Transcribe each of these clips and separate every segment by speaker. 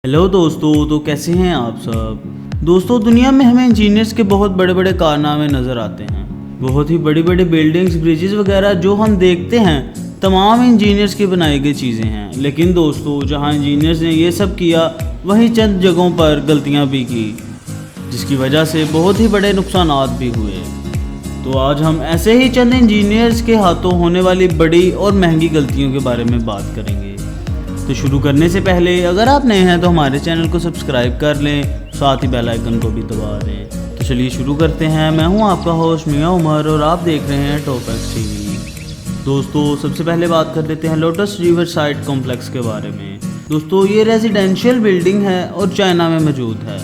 Speaker 1: Hello दोस्तों, तो कैसे हैं आप सब। दोस्तों, दुनिया में हमें इंजीनियर्स के बहुत बड़े बड़े कारनामे नज़र आते हैं। बहुत ही बड़ी बड़ी बिल्डिंग्स, ब्रिजेस वगैरह जो हम देखते हैं, तमाम इंजीनियर्स की बनाई गई चीज़ें हैं। लेकिन दोस्तों, जहां इंजीनियर्स ने ये सब किया, वहीं चंद जगहों पर गलतियां भी की, जिसकी वजह से बहुत ही बड़े नुकसानात भी हुए। तो आज हम ऐसे ही चंद इंजीनियर्स के हाथों होने वाली बड़ी और महंगी गलतियों के बारे में बात करेंगे। तो शुरू करने से पहले अगर आप नए हैं तो हमारे चैनल को सब्सक्राइब कर लें, साथ ही बेल आइकन को भी दबा दें। तो चलिए शुरू करते हैं। मैं हूं आपका होस्ट मियां उमर और आप देख रहे हैं टॉपएक्स टीवी। दोस्तों, सबसे पहले बात कर लेते हैं लोटस रिवर साइड कॉम्प्लेक्स के बारे में। दोस्तों, ये रेजिडेंशियल बिल्डिंग है और चाइना में मौजूद है।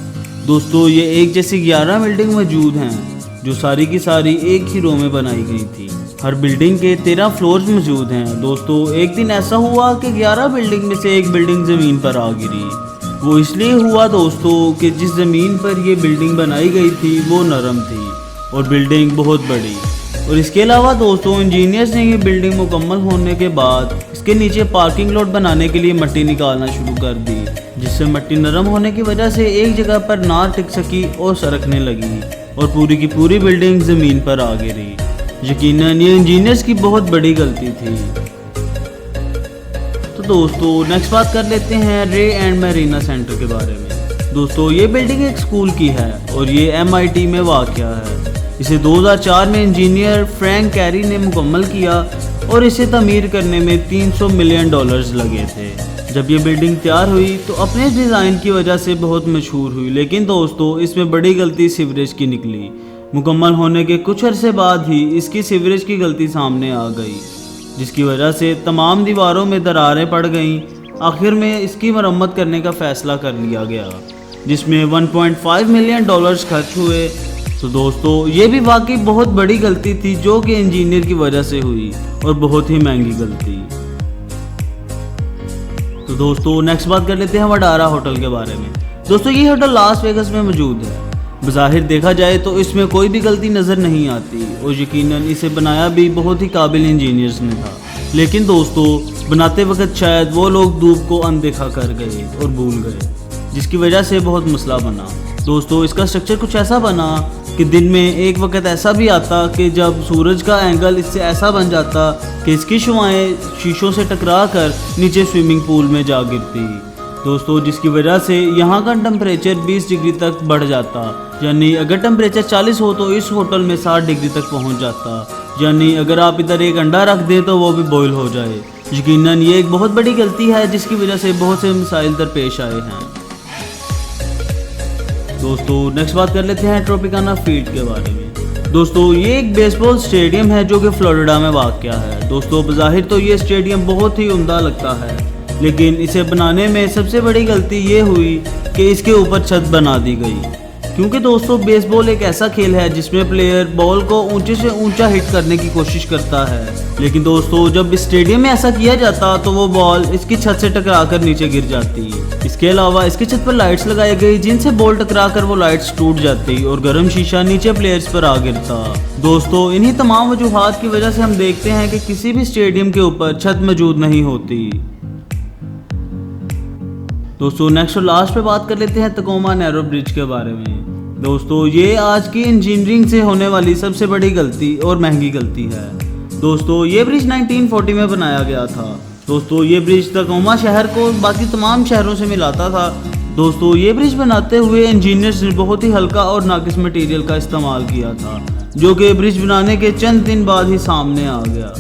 Speaker 1: दोस्तों, ये एक जैसी 11 बिल्डिंग मौजूद हैं जो सारी की सारी एक ही रो में बनाई गई थी। हर बिल्डिंग के 13 फ्लोर्स मौजूद हैं। दोस्तों, एक दिन ऐसा हुआ कि 11 बिल्डिंग में से एक बिल्डिंग ज़मीन पर आ गिरी। वो इसलिए हुआ दोस्तों कि जिस ज़मीन पर ये बिल्डिंग बनाई गई थी वो नरम थी और बिल्डिंग बहुत बड़ी। और इसके अलावा दोस्तों, इंजीनियर्स ने ये बिल्डिंग मुकम्मल होने के बाद इसके नीचे पार्किंग लॉट बनाने के लिए मिट्टी निकालना शुरू कर दी, जिससे मिट्टी नरम होने की वजह से एक जगह पर ना टिक सकी और सरकने लगी और पूरी की पूरी बिल्डिंग ज़मीन पर आ गिरी। यकीनन ये इंजीनियर्स की बहुत बड़ी गलती थी। तो दोस्तों, नेक्स्ट बात कर लेते हैं रे एंड मैरीना सेंटर के बारे में। दोस्तों, ये बिल्डिंग एक स्कूल की है और ये MIT में वाक़या है। इसे 2004 में इंजीनियर फ्रैंक कैरी ने मुकम्मल किया और इसे तमीर करने में $300 मिलियन लगे थे। जब ये बिल्डिंग तैयार हुई तो अपने डिज़ाइन की वजह से बहुत मशहूर हुई, लेकिन दोस्तों इसमें बड़ी गलती सीवरेज की निकली। मुकम्मल होने के कुछ अरसे बाद ही इसकी सीवरेज की गलती सामने आ गई, जिसकी वजह से तमाम दीवारों में दरारें पड़ गईं। आखिर में इसकी मरम्मत करने का फ़ैसला कर लिया गया, जिसमें $1.5 मिलियन खर्च हुए। तो दोस्तों, ये भी वाकई बहुत बड़ी गलती थी जो कि इंजीनियर की वजह से हुई और बहुत ही महंगी गलती। तो दोस्तों, नेक्स्ट बात कर लेते हैं वडारा होटल के बारे में। दोस्तों, ये होटल लास वेगस में मौजूद है। बज़ाहिर देखा जाए तो इसमें कोई भी गलती नज़र नहीं आती और यकीनन इसे बनाया भी बहुत ही काबिल इंजीनियर्स ने था। लेकिन दोस्तों, बनाते वक्त शायद वो लोग धूप को अनदेखा कर गए और भूल गए, जिसकी वजह से बहुत मसला बना। दोस्तों, इसका स्ट्रक्चर कुछ ऐसा बना कि दिन में एक वक्त ऐसा भी आता कि जब सूरज का एंगल इससे ऐसा बन जाता कि इसकी शुआएं शीशों से टकरा कर नीचे स्विमिंग पूल में जा गिरती। दोस्तों, जिसकी वजह से यहाँ का टेम्परेचर 20 डिग्री तक बढ़ जाता, यानी अगर टेम्परेचर 40 हो तो इस होटल में 60 डिग्री तक पहुँच जाता। यानी अगर आप इधर एक अंडा रख दें तो वो भी बॉयल हो जाए। यकीनन ये एक बहुत बड़ी गलती है जिसकी वजह से बहुत से मसाइल दरपेश आए हैं। दोस्तों, नेक्स्ट बात कर लेते हैं ट्रोपिकाना फील्ड के बारे में। दोस्तों, ये एक बेसबॉल स्टेडियम है जो कि फ्लोरिडा में वाक़या है। दोस्तों, बज़ाहिर तो ये स्टेडियम बहुत ही उम्दा लगता है, लेकिन इसे बनाने में सबसे बड़ी गलती ये हुई कि इसके ऊपर छत बना दी गई। क्योंकि दोस्तों, बेसबॉल एक ऐसा खेल है जिसमें प्लेयर बॉल को ऊंचे से ऊंचा हिट करने की कोशिश करता है। लेकिन दोस्तों, जब इस स्टेडियम में ऐसा किया जाता तो वो बॉल इसकी छत से टकराकर नीचे गिर जाती। इसके अलावा इसकी छत पर लाइट्स लगाई गई जिनसे बॉल टकराकर वो लाइट्स टूट जाती और गर्म शीशा नीचे प्लेयर्स पर आ गिरता। दोस्तों, इन्हीं तमाम वजूहात की वजह से हम देखते हैं कि किसी भी स्टेडियम के ऊपर छत मौजूद नहीं होती। दोस्तों, नेक्स्ट और लास्ट पे बात कर लेते हैं तकोमा नैरो ब्रिज के बारे में। दोस्तों, ये आज की इंजीनियरिंग से होने वाली सबसे बड़ी गलती और महंगी गलती है। दोस्तों, ये ब्रिज 1940 में बनाया गया था। दोस्तों, ये ब्रिज तकोमा शहर को बाकी तमाम शहरों से मिलाता था। दोस्तों, ये ब्रिज बनाते हुए इंजीनियर्स ने बहुत ही हल्का और नाकिस मटेरियल का इस्तेमाल किया था, जो कि ब्रिज बनाने के चंद दिन बाद ही सामने आ गया।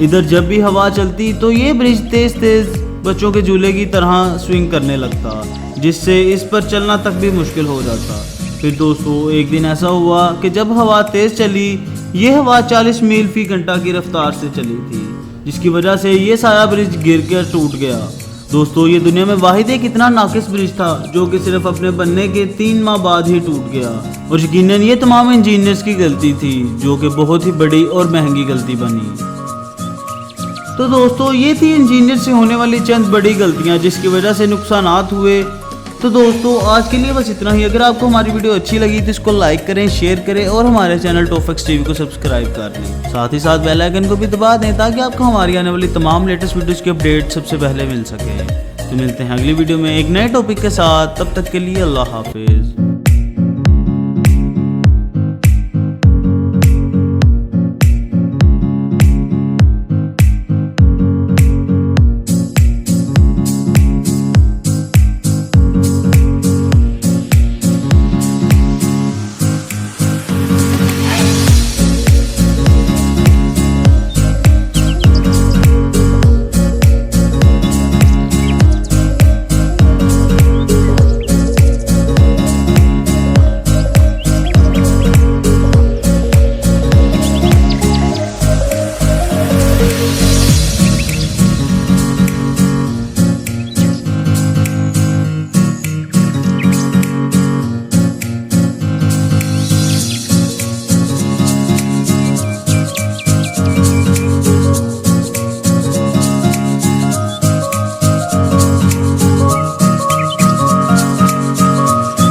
Speaker 1: इधर जब भी हवा चलती तो ये ब्रिज तेज तेज बच्चों के झूले की तरह स्विंग करने लगता, जिससे इस पर चलना तक भी मुश्किल हो जाता। फिर दोस्तों, एक दिन ऐसा हुआ कि जब हवा तेज चली, ये हवा 40 मील फी घंटा की रफ्तार से चली थी, जिसकी वजह से ये सारा ब्रिज गिर कर टूट गया। दोस्तों, ये दुनिया में वाहिद एक इतना नाकिस ब्रिज था जो कि सिर्फ अपने बनने के 3 माह बाद ही टूट गया। और यकीनन ये तमाम इंजीनियर्स की गलती थी, जो कि बहुत ही बड़ी और महंगी गलती बनी। तो दोस्तों, ये थी इंजीनियर से होने वाली चंद बड़ी गलतियां जिसकी वजह से नुकसानात हुए। तो दोस्तों, आज के लिए बस इतना ही। अगर आपको हमारी वीडियो अच्छी लगी तो इसको लाइक करें, शेयर करें और हमारे चैनल टॉपएक्स टीवी को सब्सक्राइब कर लें। साथ ही साथ बेल आइकन को भी दबा दें ताकि आपको हमारी आने वाली तमाम लेटेस्ट वीडियोज़ की अपडेट सबसे पहले मिल सके। तो मिलते हैं अगली वीडियो में एक नए टॉपिक के साथ, तब तक के लिए अल्लाह हाफिज़।